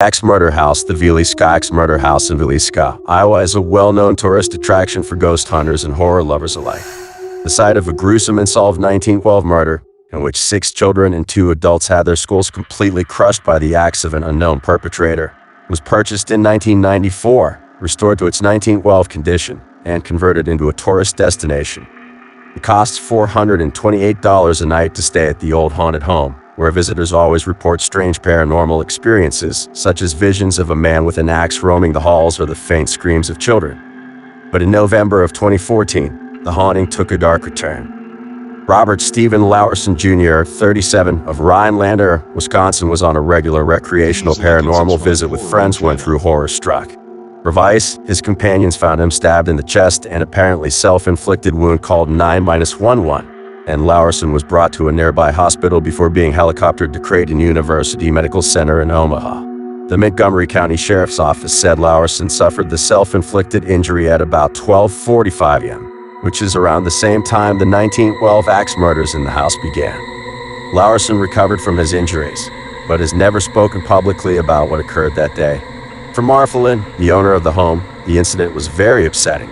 Murder House. The Villisca Murder House in Villisca, Iowa is a well-known tourist attraction for ghost hunters and horror lovers alike. The site of a gruesome and solved 1912 murder, in which 6 children and 2 adults had their skulls completely crushed by the axe of an unknown perpetrator, was purchased in 1994, restored to its 1912 condition, and converted into a tourist destination. It costs $428 a night to stay at the old haunted home, where visitors always report strange paranormal experiences, such as visions of a man with an axe roaming the halls or the faint screams of children. But in November of 2014, the haunting took a darker turn. Robert Stephen Lowerson Jr., 37, of Rhinelander, Wisconsin, was on a regular recreational paranormal visit with friends when through horror struck. Revice, his companions found him stabbed in the chest and apparently self-inflicted wound called 9-11. And Lowerson was brought to a nearby hospital before being helicoptered to Creighton University Medical Center in Omaha. The Montgomery County Sheriff's Office said Lowerson suffered the self-inflicted injury at about 12:45 a.m., which is around the same time the 1912 axe murders in the house began. Lowerson recovered from his injuries, but has never spoken publicly about what occurred that day. For Marfalin, the owner of the home, the incident was very upsetting.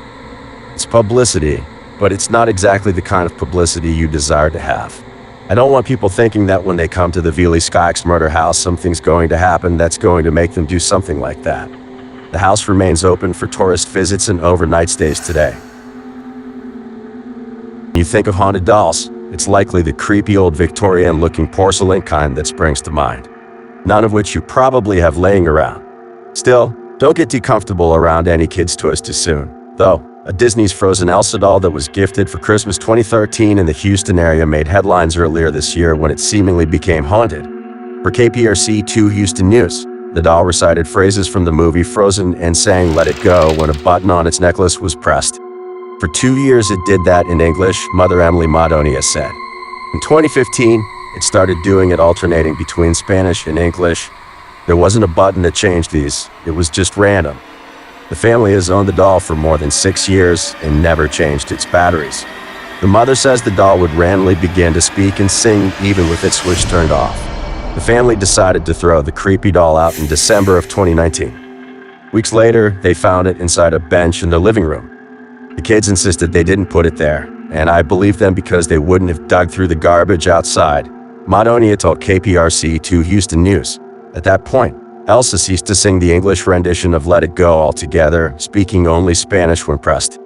It's publicity, but it's not exactly the kind of publicity you desire to have. I don't want people thinking that when they come to the Villisca Murder House, something's going to happen that's going to make them do something like that. The house remains open for tourist visits and overnight stays today. When you think of haunted dolls, it's likely the creepy old Victorian-looking porcelain kind that springs to mind, none of which you probably have laying around. Still, don't get too comfortable around any kids' toys too soon, though. A Disney's Frozen Elsa doll that was gifted for Christmas 2013 in the Houston area made headlines earlier this year when it seemingly became haunted. For KPRC2 Houston News, the doll recited phrases from the movie Frozen and sang "Let It Go" when a button on its necklace was pressed. For 2 years it did that in English, Mother Emily Madonia said. In 2015, it started doing it alternating between Spanish and English. There wasn't a button that changed these, it was just random. The family has owned the doll for more than 6 years and never changed its batteries. The mother says the doll would randomly begin to speak and sing even with its switch turned off. The family decided to throw the creepy doll out in December of 2019. Weeks later, they found it inside a bench in their living room. The kids insisted they didn't put it there, and I believed them because they wouldn't have dug through the garbage outside, Madonia told KPRC2 Houston News. At that point, Elsa ceased to sing the English rendition of "Let It Go" altogether, speaking only Spanish when pressed.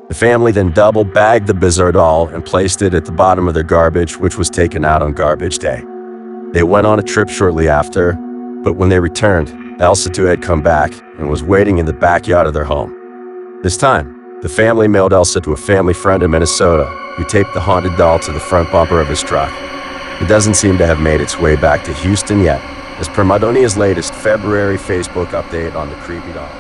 The family then double-bagged the bizarre doll and placed it at the bottom of their garbage, which was taken out on garbage day. They went on a trip shortly after, but when they returned, Elsa too had come back and was waiting in the backyard of their home. This time, the family mailed Elsa to a family friend in Minnesota, who taped the haunted doll to the front bumper of his truck. It doesn't seem to have made its way back to Houston yet, as per Madonia's latest February Facebook update on the creepy doll.